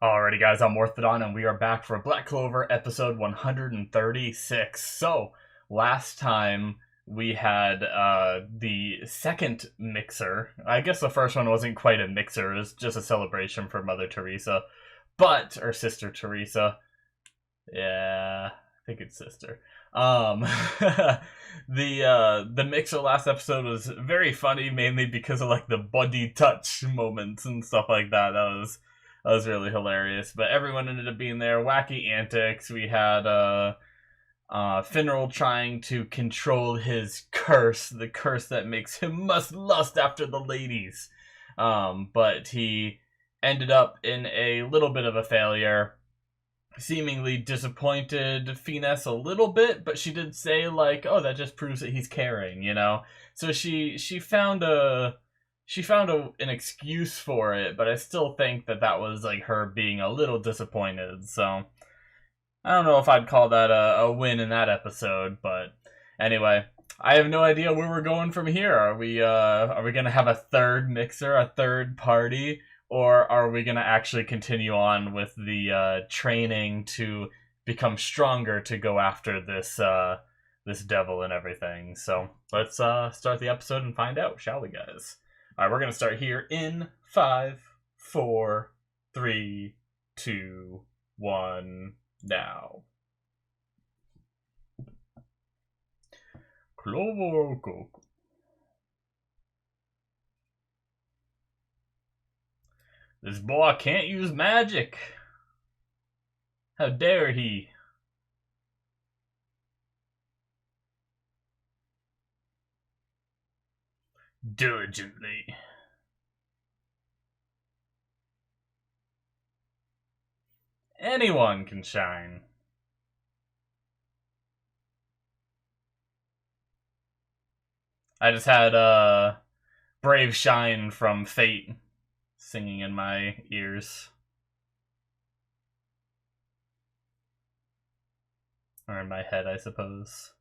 Alrighty guys, I'm Morthadon and we are back for Black Clover episode 136. So, last time we had the second mixer. I guess the first one wasn't quite a mixer, it was just a celebration for Mother Teresa. Or Sister Teresa. Yeah, I think it's sister. Um, the mixer last episode was very funny, mainly because of like the body touch moments and stuff like that. That was really hilarious. But everyone ended up being there. Wacky antics. We had Finral trying to control his curse, the curse that makes him must lust after the ladies. But he ended up in a little bit of a failure. Seemingly disappointed Finesse a little bit, but she did say like, "Oh, that just proves that he's caring," you know. So she found an excuse for it, but I still think that was like her being a little disappointed. So I don't know if I'd call that a win in that episode, but anyway, I have no idea where we're going from here. Are we gonna have a third mixer, a third party? Or are we going to actually continue on with the training to become stronger to go after this devil and everything? So let's start the episode and find out, shall we, guys? All right, we're going to start here in 5, 4, 3, 2, 1, now. Clover, go. This boy can't use magic. How dare he? Diligently. Anyone can shine. I just had Brave Shine from Fate singing in my ears. Or in my head, I suppose.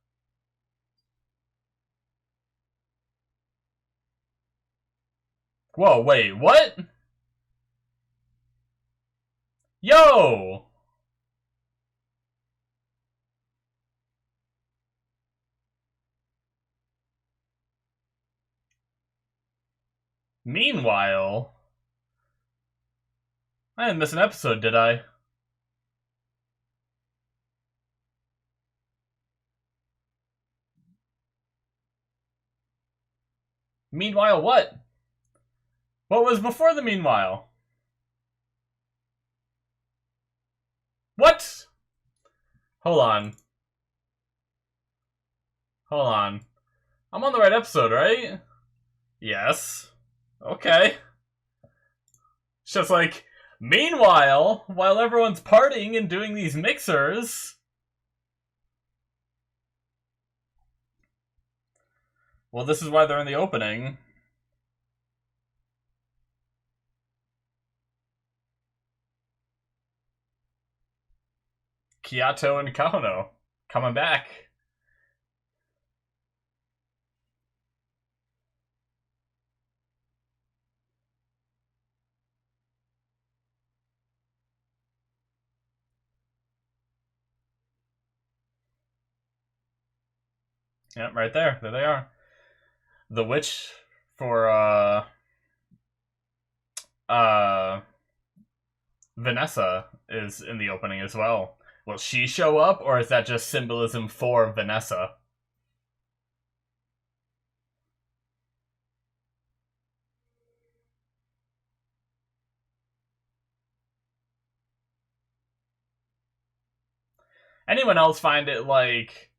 Whoa, wait, what? Yo! Meanwhile... I didn't miss an episode, did I? Meanwhile what? What was before the meanwhile? What? Hold on. Hold on. I'm on the right episode, right? Yes. Okay. It's just like, meanwhile, while everyone's partying and doing these mixers... Well, this is why they're in the opening. Kyoto and Kahono coming back. Yep, right there. There they are. The witch for Vanessa is in the opening as well. Will she show up, or is that just symbolism for Vanessa? Anyone else find it, like,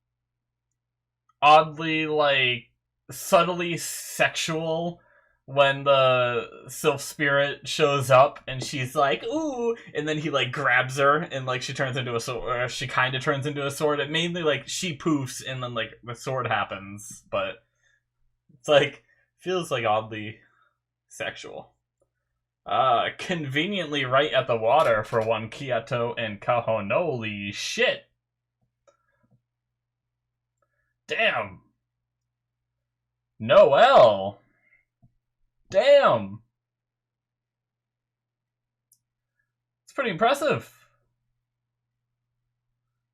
oddly, like, subtly sexual when the Sylph Spirit shows up and she's like, ooh, and then he, like, grabs her and, like, she turns into a sword, or she kind of turns into a sword. It mainly, like, she poofs and then, like, the sword happens, but it's, like, feels, like, oddly sexual. Conveniently right at the water for one Kyoto and Kahono. Holy shit. Damn. Noelle. Damn. pretty impressive.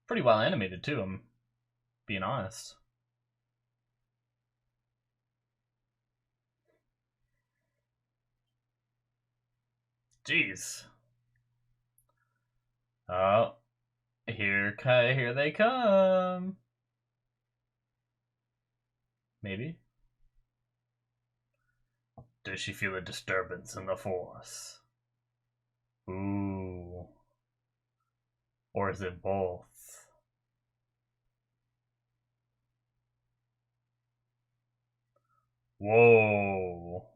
Pretty well animated, too, I'm being honest. Jeez. Oh. Here they come. Maybe? Does she feel a disturbance in the force? Ooh. Or is it both? Whoa.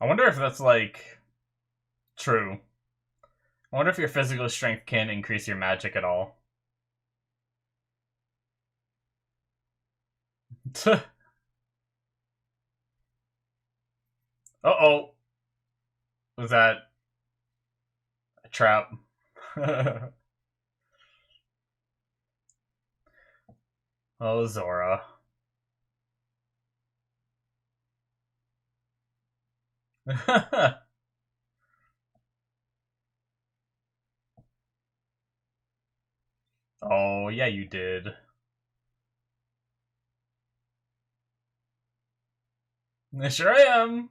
I wonder if that's, like, true. I wonder if your physical strength can increase your magic at all. Uh-oh. Was that a trap? Oh, Zora. Oh, yeah, you did. Sure I am.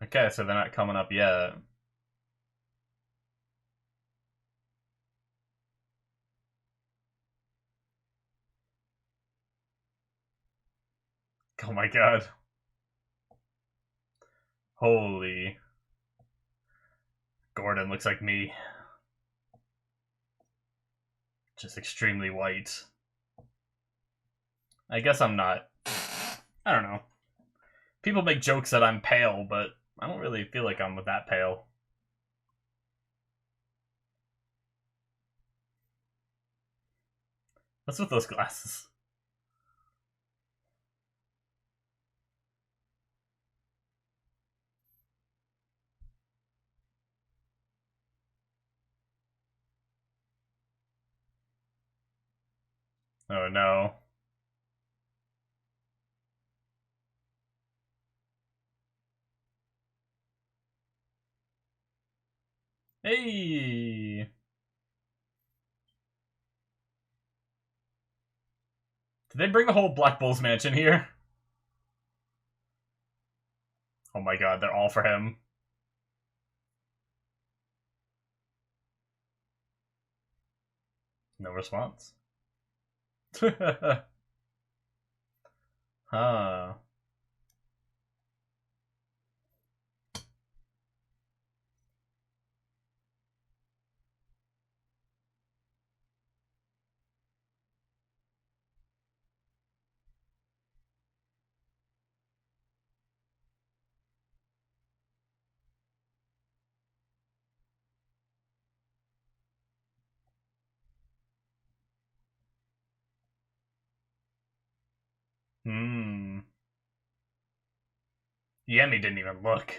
Okay, so they're not coming up yet. Oh my god. Holy. Gordon looks like me. Just extremely white. I guess I'm not. I don't know. People make jokes that I'm pale, but I don't really feel like I'm that pale. What's with those glasses? Oh no. Hey! Did they bring the whole Black Bulls mansion here? Oh my god, they're all for him. No response. Huh. Hmm. Yemi didn't even look.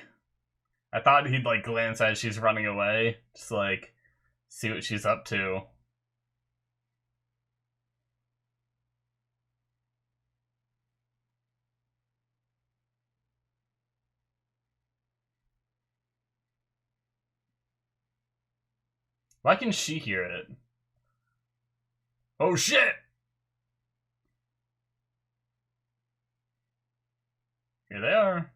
I thought he'd, like, glance as she's running away. Just, like, see what she's up to. Why can she hear it? Oh shit! Here they are.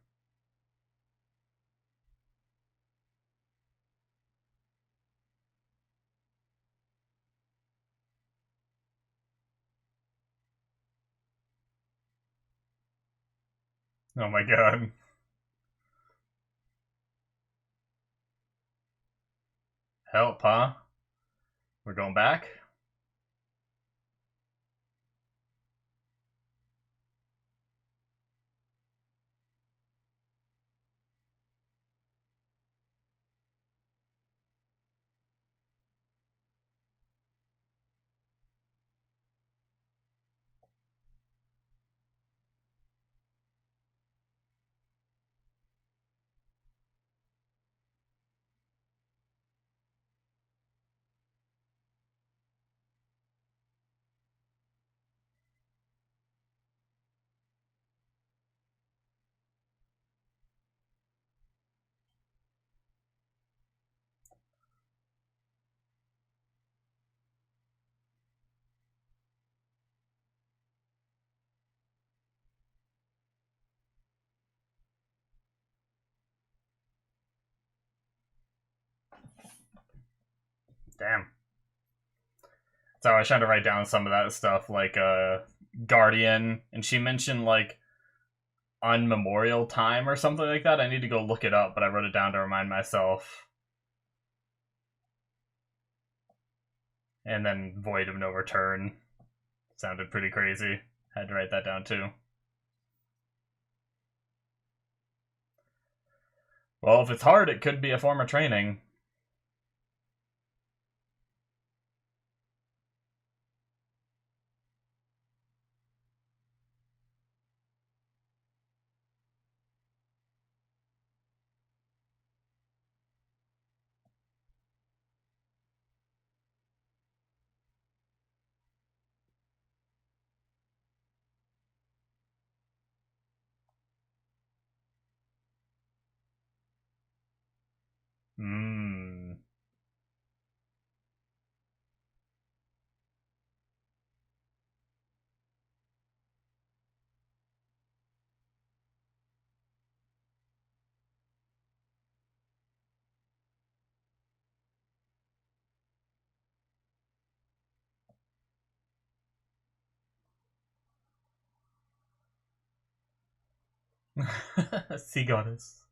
Oh my god. Help, huh? We're going back? Damn. So I was trying to write down some of that stuff, like Guardian, and she mentioned like on Memorial Time or something like that. I need to go look it up, but I wrote it down to remind myself. And then Void of No Return. Sounded pretty crazy. Had to write that down too. Well, if it's hard, it could be a form of training. Mmm. Sea goddess.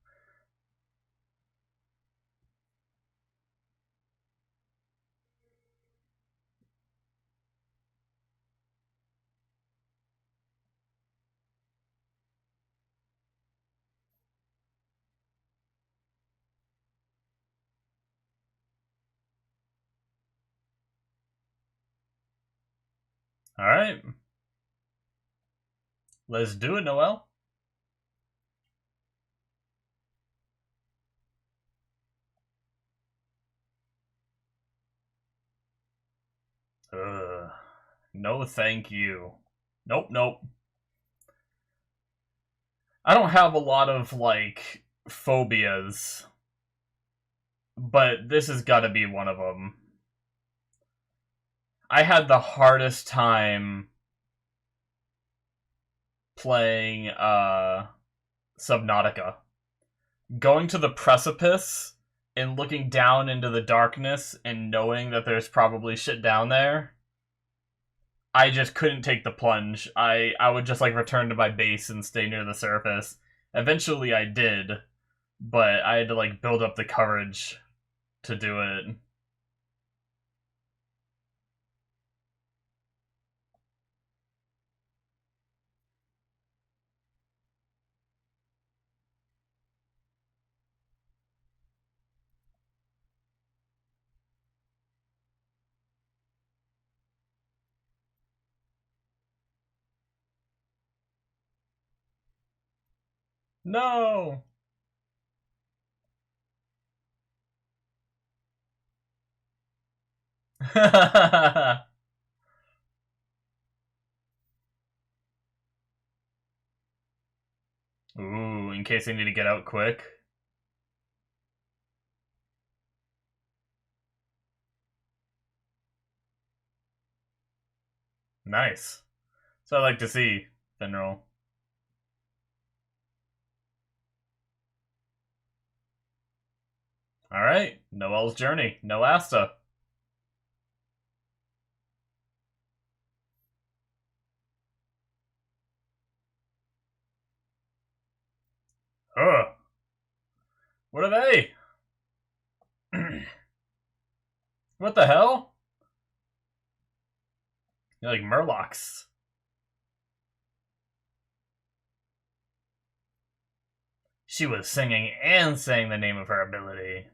Alright. Let's do it, Noelle. No thank you. Nope, nope. I don't have a lot of, like, phobias, but this has got to be one of them. I had the hardest time playing Subnautica. Going to the precipice and looking down into the darkness and knowing that there's probably shit down there, I just couldn't take the plunge. I would just like return to my base and stay near the surface. Eventually I did, but I had to like build up the courage to do it. No! Ooh, in case I need to get out quick. Nice. So I like to see, General. Alright, Noelle's journey. No Asta. Ugh. What are they? What the hell? They're like Murlocs. She was singing and saying the name of her ability.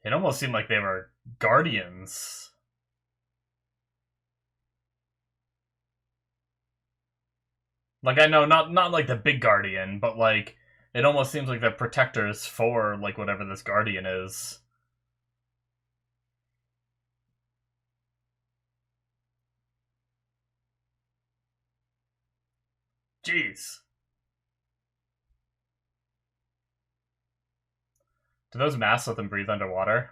It almost seemed like they were guardians. Like, I know, not like the big guardian, but like, it almost seems like they're protectors for, like, whatever this guardian is. Jeez. Do those masks let them breathe underwater?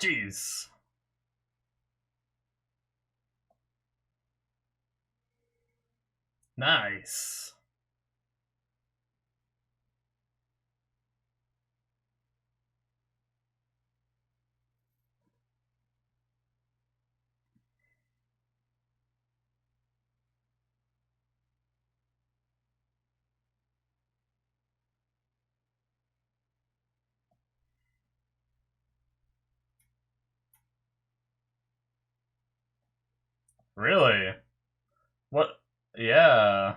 Jeez. Nice. Really? What? Yeah.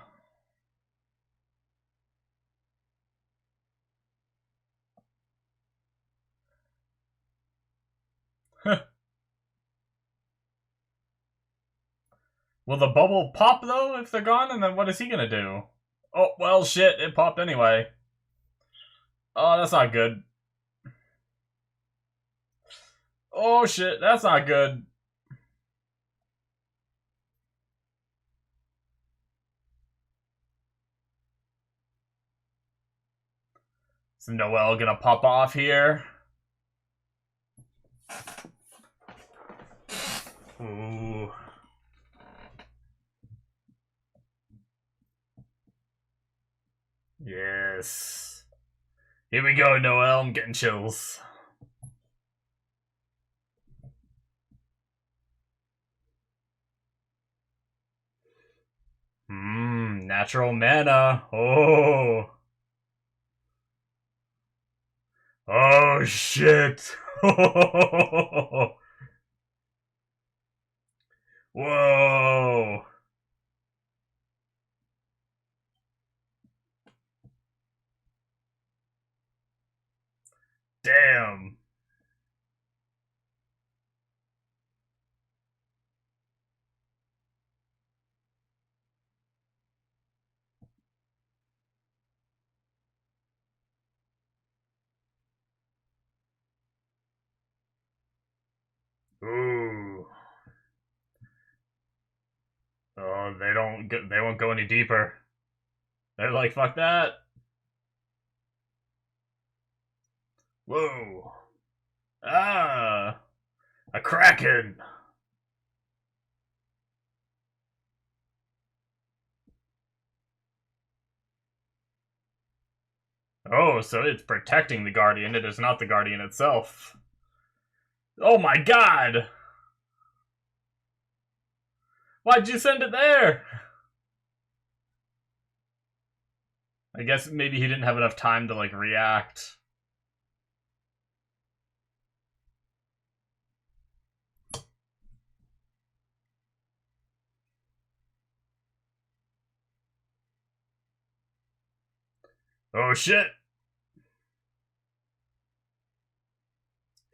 Will the bubble pop, though, if they're gone? And then what is he gonna do? Oh, well, shit. It popped anyway. Oh, that's not good. Oh, shit. That's not good. Is Noelle gonna pop off here? Ooh. Yes. Here we go, Noelle. I'm getting chills. Natural mana. Oh. Oh, shit. Whoa. Damn. Ooh. Oh, they won't go any deeper. They're like, fuck that. Whoa. Ah. A kraken. Oh, so it's protecting the Guardian. It is not the Guardian itself. Oh my god! Why'd you send it there? I guess maybe he didn't have enough time to, like, react. Oh shit!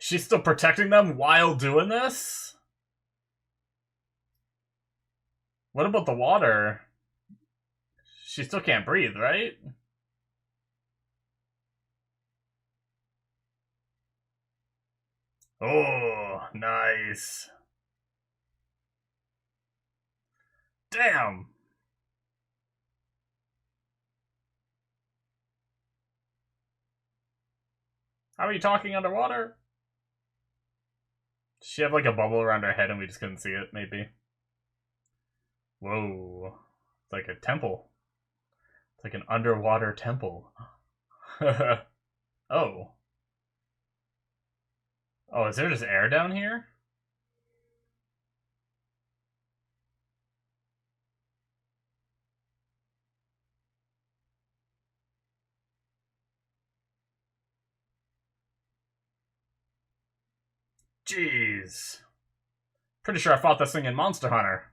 She's still protecting them while doing this? What about the water? She still can't breathe, right? Oh, nice. Damn! How are you talking underwater? Does she have like a bubble around her head and we just couldn't see it, maybe? Whoa. It's like a temple. It's like an underwater temple. Oh. Oh, is there just air down here? Jeez. Pretty sure I fought this thing in Monster Hunter.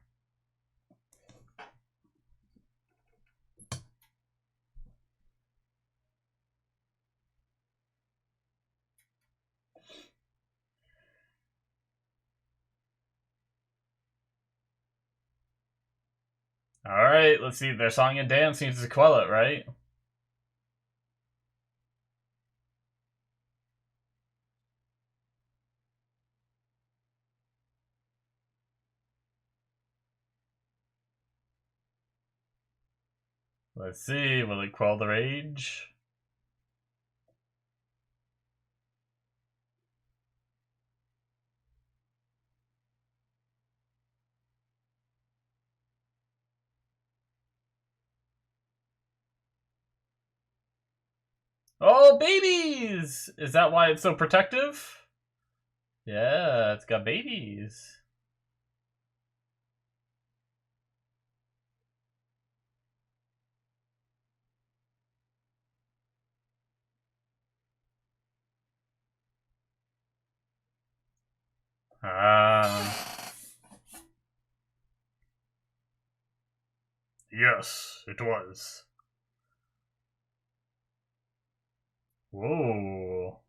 Alright, let's see. Their song and dance needs to quell it, right? Let's see. Will it quell the rage? Oh, babies! Is that why it's so protective? Yeah, it's got babies. Yes, it was. Whoa.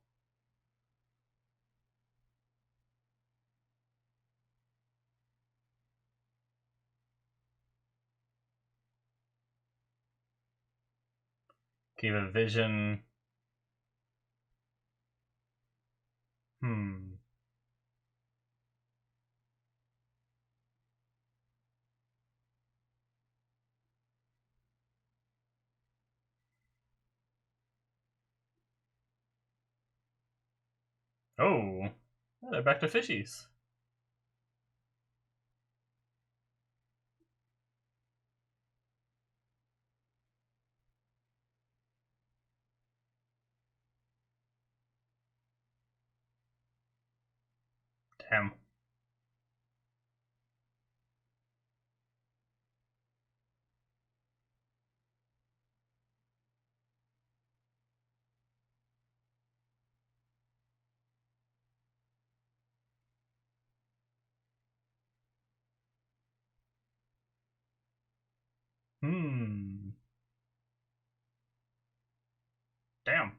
Gave a vision. Hmm. Oh. Yeah, they're back to fishies. Damn. Hmm. Damn.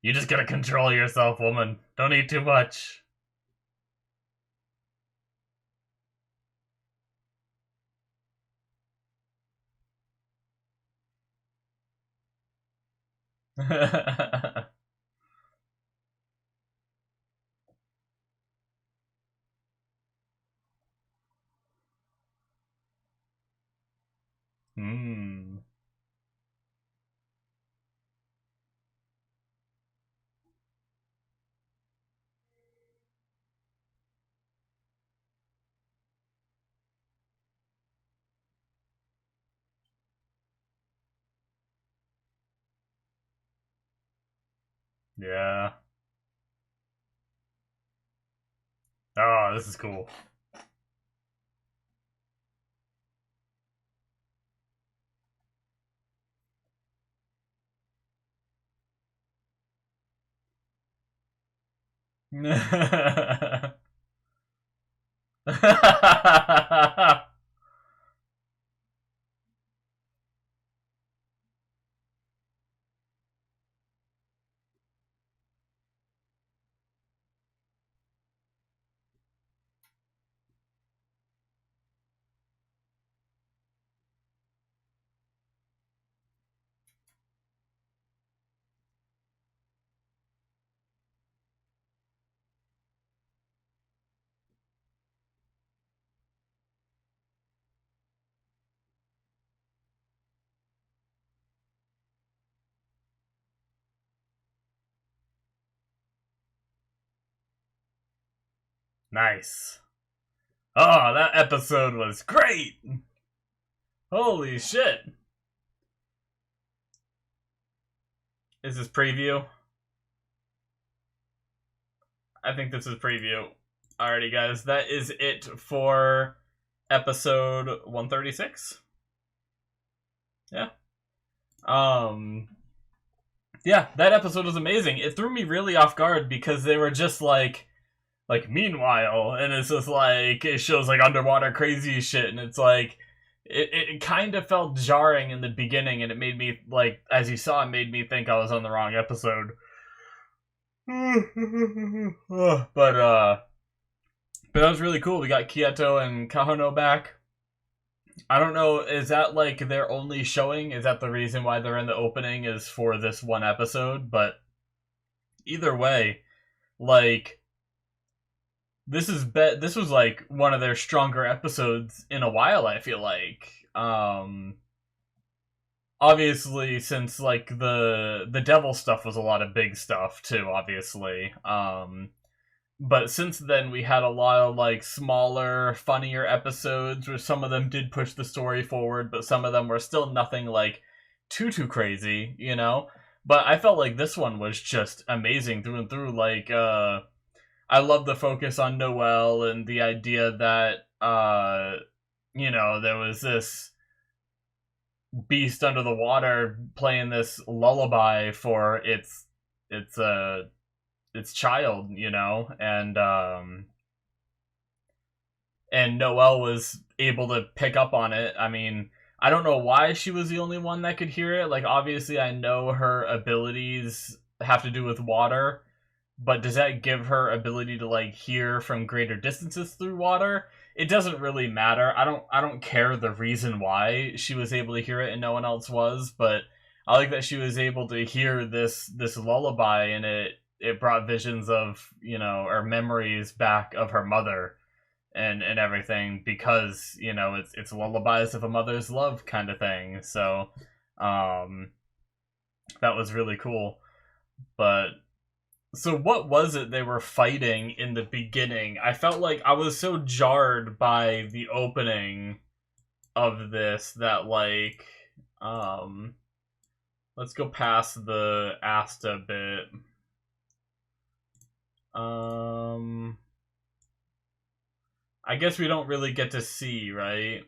You just gotta control yourself, woman. Don't eat too much. Hmm. Yeah. Oh, this is cool. Nice. Oh, that episode was great. Holy shit. Is this preview? I think this is preview. Alrighty, guys. That is it for episode 136. Yeah. Yeah, that episode was amazing. It threw me really off guard because they were just like meanwhile, and it's just like it shows like underwater crazy shit, and it's like it kind of felt jarring in the beginning, and it made me like, as you saw, it made me think I was on the wrong episode. But that was really cool. We got Kyoto and Kahono back. I don't know, is that like their only showing? Is that the reason why they're in the opening, is for this one episode? But either way, like, this was like one of their stronger episodes in a while, I feel like. Obviously, since like the devil stuff was a lot of big stuff too, obviously. But since then we had a lot of like smaller, funnier episodes where some of them did push the story forward, but some of them were still nothing like too crazy, you know? But I felt like this one was just amazing through and through. Like, I love the focus on Noelle and the idea that, there was this beast under the water playing this lullaby for its child, and Noelle was able to pick up on it. I mean, I don't know why she was the only one that could hear it. Like, obviously, I know her abilities have to do with water, but does that give her ability to like hear from greater distances through water? It doesn't really matter. I don't care the reason why she was able to hear it and no one else was, but I like that she was able to hear this lullaby, and it brought visions of, or memories back of her mother and everything, because, it's lullabies of a mother's love kind of thing. So that was really cool. But so what was it they were fighting in the beginning? I felt like I was so jarred by the opening of this that like let's go past the Asta bit. I guess we don't really get to see, right?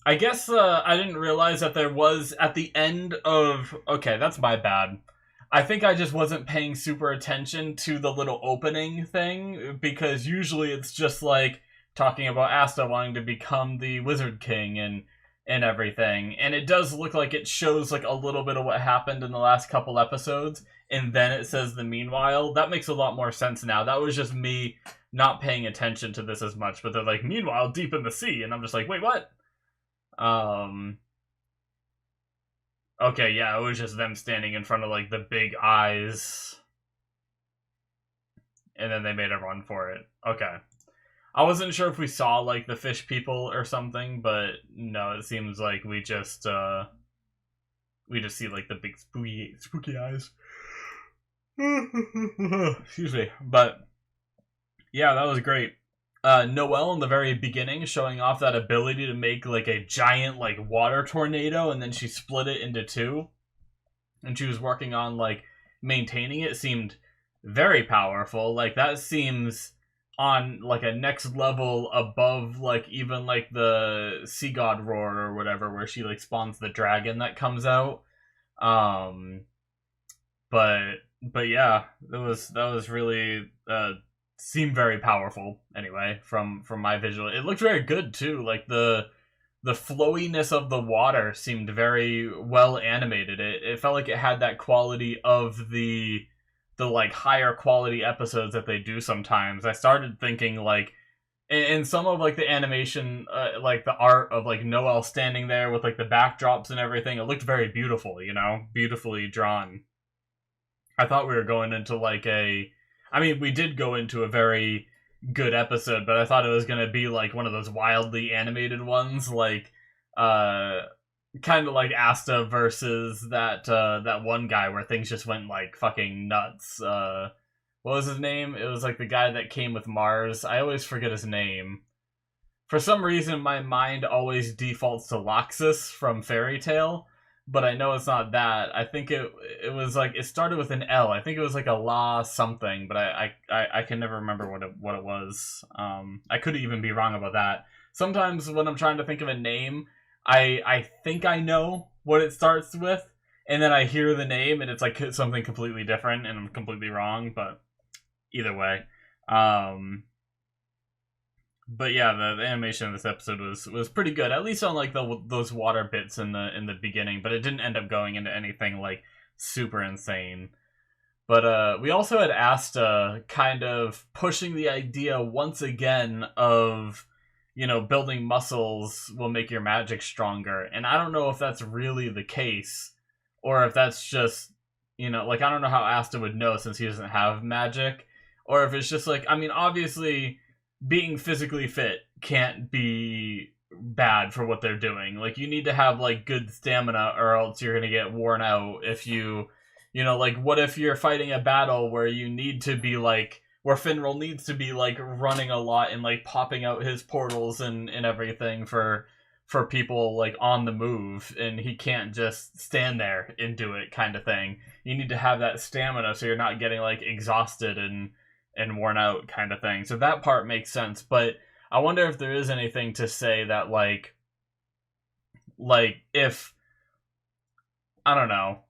I guess I didn't realize that there was at the end of. Okay, that's my bad. I think I just wasn't paying super attention to the little opening thing, because usually it's just like talking about Asta wanting to become the Wizard King and everything. And it does look like it shows like a little bit of what happened in the last couple episodes, and then it says the meanwhile. That makes a lot more sense now. That was just me not paying attention to this as much, but they're like, meanwhile, deep in the sea, and I'm just like, wait, what? Um. Okay, yeah, it was just them standing in front of like the big eyes, and then they made a run for it. Okay, I wasn't sure if we saw like the fish people or something, but no, it seems like we just see like the big spooky eyes. Excuse me, but yeah, that was great. Noelle in the very beginning showing off that ability to make like a giant like water tornado, and then she split it into two, and she was working on like maintaining it, seemed very powerful. Like that seems on like a next level above like even like the sea god roar or whatever, where she like spawns the dragon that comes out. Um but yeah, that was really seemed very powerful anyway from my visual. It looked very good too. Like the flowiness of the water seemed very well animated. It felt like it had that quality of the like higher quality episodes that they do sometimes. I started thinking like in some of like the animation, like the art of like Noelle standing there with like the backdrops and everything, it looked very beautiful, beautifully drawn. I thought we were going into like I mean, we did go into a very good episode, but I thought it was going to be like one of those wildly animated ones, like uh kind of like Asta versus that one guy where things just went like fucking nuts. What was his name? It was like the guy that came with Mars. I always forget his name. For some reason, my mind always defaults to Loxus from Fairy Tale, but I know it's not that. I think it was like it started with an L. I think it was like a La something, but I can never remember what it was. I could even be wrong about that. Sometimes when I'm trying to think of a name, I think I know what it starts with, and then I hear the name and it's like something completely different, and I'm completely wrong. But either way, but yeah, the animation of this episode was pretty good, at least on like those water bits in the beginning. But it didn't end up going into anything like super insane. But we also had Asta kind of pushing the idea once again of, building muscles will make your magic stronger. And I don't know if that's really the case, or if that's just, like, I don't know how Asta would know since he doesn't have magic, or if it's just like, I mean, obviously being physically fit can't be bad for what they're doing. Like, you need to have like good stamina, or else you're gonna get worn out if like, what if you're fighting a battle where you need to be like, where Finral needs to be like running a lot and like popping out his portals and everything for people like on the move, and he can't just stand there and do it, kind of thing. You need to have that stamina so you're not getting like exhausted and worn out, kind of thing. So that part makes sense, but I wonder if there is anything to say that like if, I don't know,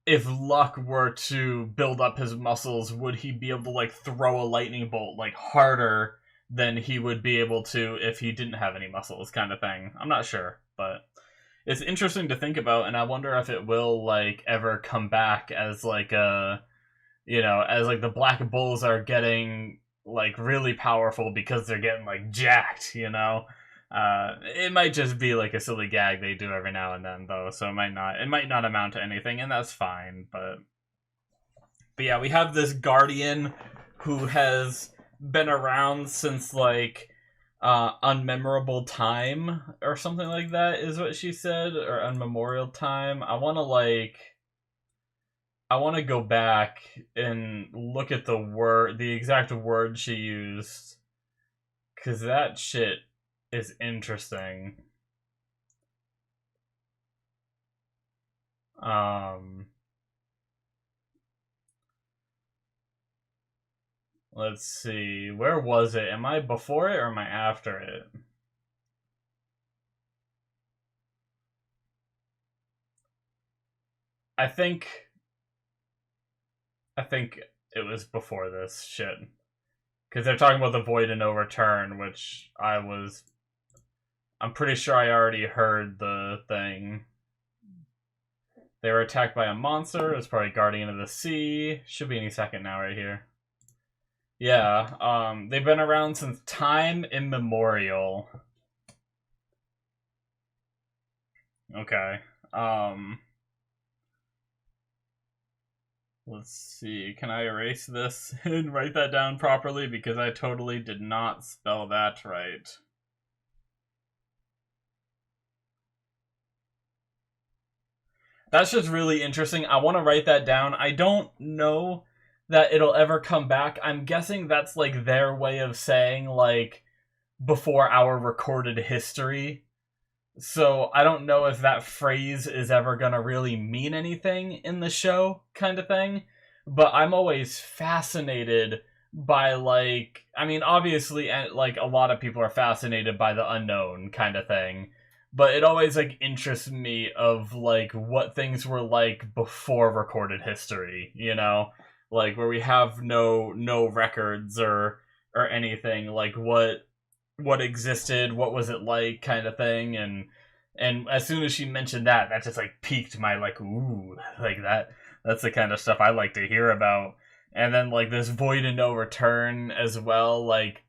if Luck were to build up his muscles, would he be able to like throw a lightning bolt like harder than he would be able to if he didn't have any muscles, kind of thing. I'm not sure, but it's interesting to think about, and I wonder if it will like ever come back as like a, as like the Black Bulls are getting like really powerful because they're getting like jacked, it might just be like a silly gag they do every now and then, though, so it might not amount to anything, and that's fine. But yeah, we have this guardian who has been around since like unmemorable time or something like that is what she said, or unmemorial time. I want to go back and look at the exact word she used, because that shit is interesting. Let's see. Where was it? Am I before it or am I after it? I think it was before this shit. Because they're talking about the Void and No Return, which I'm pretty sure I already heard the thing. They were attacked by a monster. It's probably Guardian of the Sea. Should be any second now, right here. Yeah, they've been around since time immemorial. Okay. Let's see. Can I erase this and write that down properly? Because I totally did not spell that right. That's just really interesting. I want to write that down. I don't know that it'll ever come back. I'm guessing that's like their way of saying like before our recorded history. So I don't know if that phrase is ever gonna really mean anything in the show, kind of thing. But I'm always fascinated by like, I mean, obviously, like a lot of people are fascinated by the unknown, kind of thing. But it always like interests me of like what things were like before recorded history, like where we have no records or anything, like what existed, what was it like, kind of thing. And as soon as she mentioned that just like piqued my like, ooh, like that's the kind of stuff I like to hear about. And then like this Void and No Return as well, like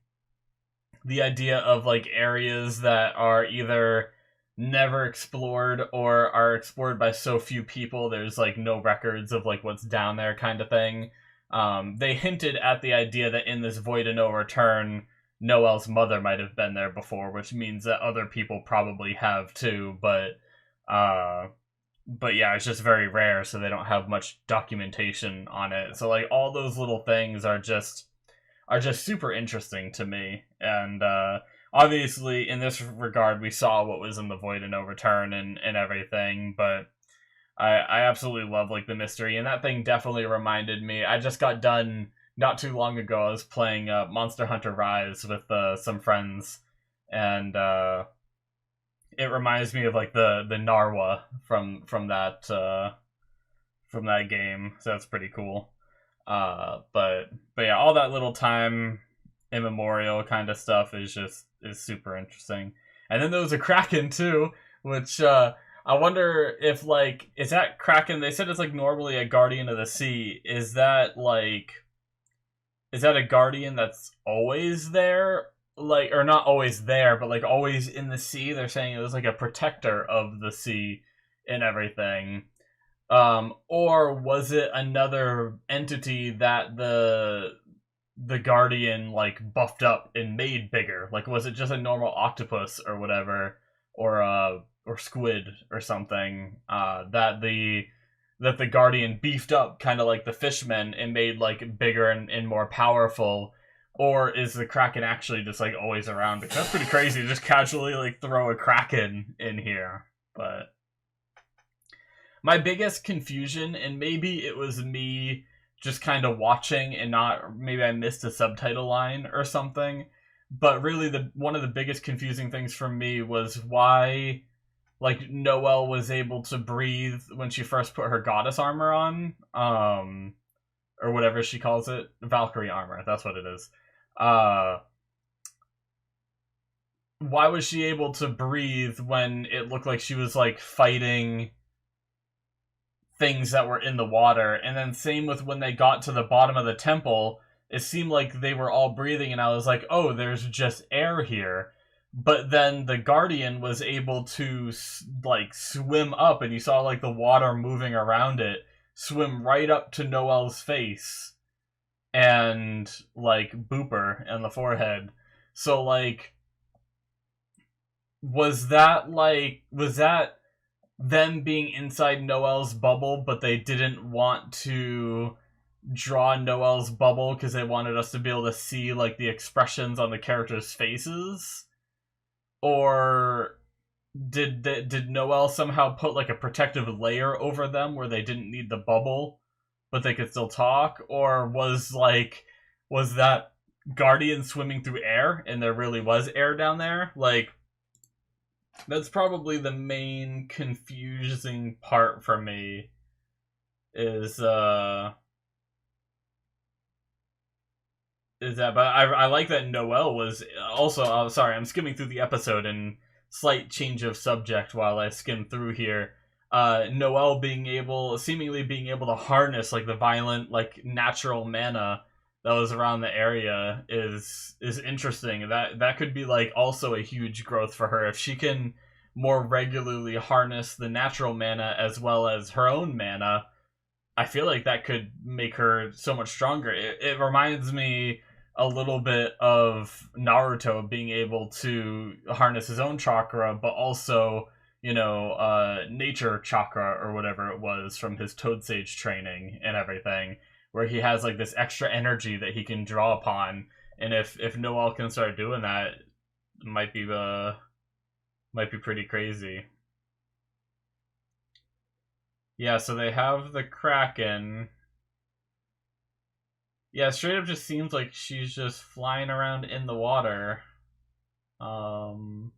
the idea of like areas that are either never explored or are explored by so few people there's like no records of like what's down there, kind of thing. They hinted at the idea that in this Void and No Return, Noelle's mother might have been there before, which means that other people probably have too, but yeah, it's just very rare, so they don't have much documentation on it. So like all those little things are just super interesting to me. And obviously in this regard we saw what was in the Void and No Return and everything, but I absolutely love like the mystery, and that thing definitely reminded me. I just got done not too long ago. I was playing Monster Hunter Rise with some friends, and it reminds me of like the Narwa from that game. So that's pretty cool. But yeah, all that little time immemorial kind of stuff is super interesting. And then there was a Kraken too, which I wonder if, like, is that Kraken? They said it's, like, normally a guardian of the sea. Is that, like, is that a guardian that's always there? Like, or not always there, but, like, always in the sea? They're saying it was, like, a protector of the sea and everything. Or was it another entity that the Guardian, like, buffed up and made bigger? Like, was it just a normal octopus or whatever, or squid or something, that the Guardian beefed up, kind of like the fishmen, and made, like, bigger and more powerful? Or is the Kraken actually just, like, always around? Because that's pretty crazy to just casually, like, throw a Kraken in here. But my biggest confusion, and maybe it was me just kind of watching and not, maybe I missed a subtitle line or something, but really one of the biggest confusing things for me was why, like, Noelle was able to breathe when she first put her goddess armor on, or whatever she calls it, Valkyrie armor, that's what it is. Why was she able to breathe when it looked like she was, like, fighting things that were in the water? And then same with when they got to the bottom of the temple, it seemed like they were all breathing, and I was like, oh, there's just air here. But then the Guardian was able to, like, swim up, and you saw, like, the water moving around it, swim right up to Noelle's face, and, like, boop her in the forehead. So, like, was that them being inside Noelle's bubble, but they didn't want to draw Noelle's bubble because they wanted us to be able to see, like, the expressions on the characters' faces? Or did Noelle somehow put, like, a protective layer over them where they didn't need the bubble, but they could still talk? Or was that Guardian swimming through air and there really was air down there? Like, that's probably the main confusing part for me, is that, but I like that Noelle was also, sorry, I'm skimming through the episode, and slight change of subject while I skim through here. Noelle seemingly being able to harness, like, the violent, like, natural mana that was around the area is interesting. That could be, like, also a huge growth for her if she can more regularly harness the natural mana as well as her own mana. I feel like that could make her so much stronger. It reminds me a little bit of Naruto being able to harness his own chakra, but also, you know, nature chakra or whatever it was from his Toad Sage training and everything, where he has, like, this extra energy that he can draw upon. And if Noelle can start doing that, it might be pretty crazy. Yeah, so they have the Kraken. Yeah, straight up just seems like she's just flying around in the water. And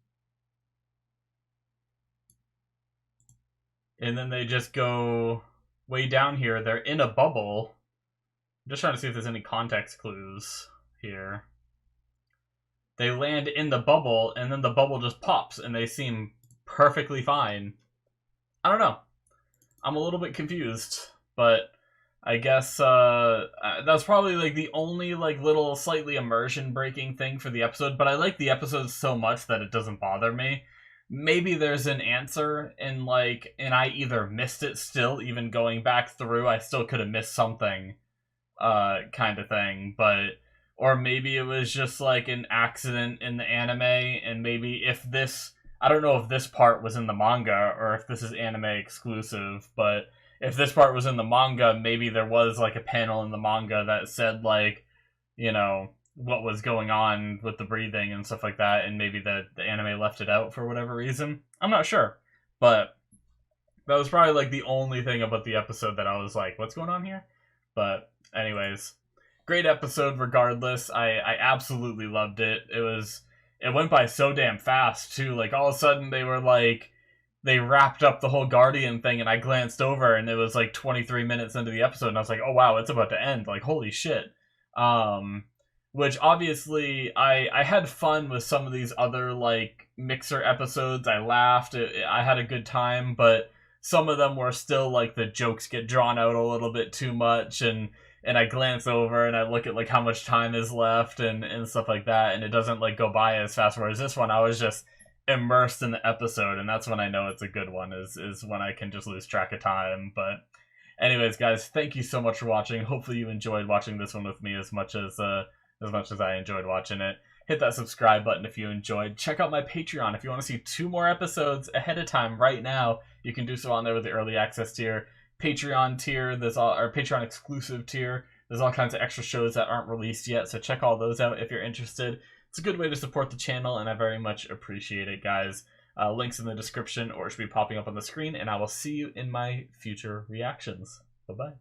then they just go way down here. They're in a bubble. I'm just trying to see if there's any context clues here. They land in the bubble, and then the bubble just pops, and they seem perfectly fine. I don't know. I'm a little bit confused, but I guess that's probably, like, the only, like, little slightly immersion breaking thing for the episode, but I like the episode so much that it doesn't bother me. Maybe there's an answer, and I either missed it still, even going back through, I still could have missed something, kind of thing, but, or maybe it was just, like, an accident in the anime, and maybe I don't know if this part was in the manga, or if this is anime exclusive, but if this part was in the manga, maybe there was, like, a panel in the manga that said, like, you know, what was going on with the breathing and stuff like that, and maybe the anime left it out for whatever reason. I'm not sure, but that was probably, like, the only thing about the episode that I was like, what's going on here? But anyways, great episode regardless. I absolutely loved it. It went by so damn fast too. Like, all of a sudden they wrapped up the whole Guardian thing, and I glanced over and it was like 23 minutes into the episode, and I was like, oh wow, it's about to end. Like, holy shit. which obviously I had fun with some of these other like mixer episodes. I laughed, I had a good time, but some of them were still like the jokes get drawn out a little bit too much, and I glance over and I look at like how much time is left and stuff like that, and it doesn't like go by as fast. Whereas this one, I was just immersed in the episode, and that's when I know it's a good one, is when I can just lose track of time. But anyways, guys, thank you so much for watching. Hopefully you enjoyed watching this one with me as much as I enjoyed watching it. Hit that subscribe button if you enjoyed. Check out my Patreon if you want to see 2 more episodes ahead of time right now. You can do so on there with the early access tier. Patreon tier, there's all our Patreon exclusive tier. There's all kinds of extra shows that aren't released yet, so check all those out if you're interested. It's a good way to support the channel, and I very much appreciate it, guys. Links in the description, or it should be popping up on the screen, and I will see you in my future reactions. Bye-bye.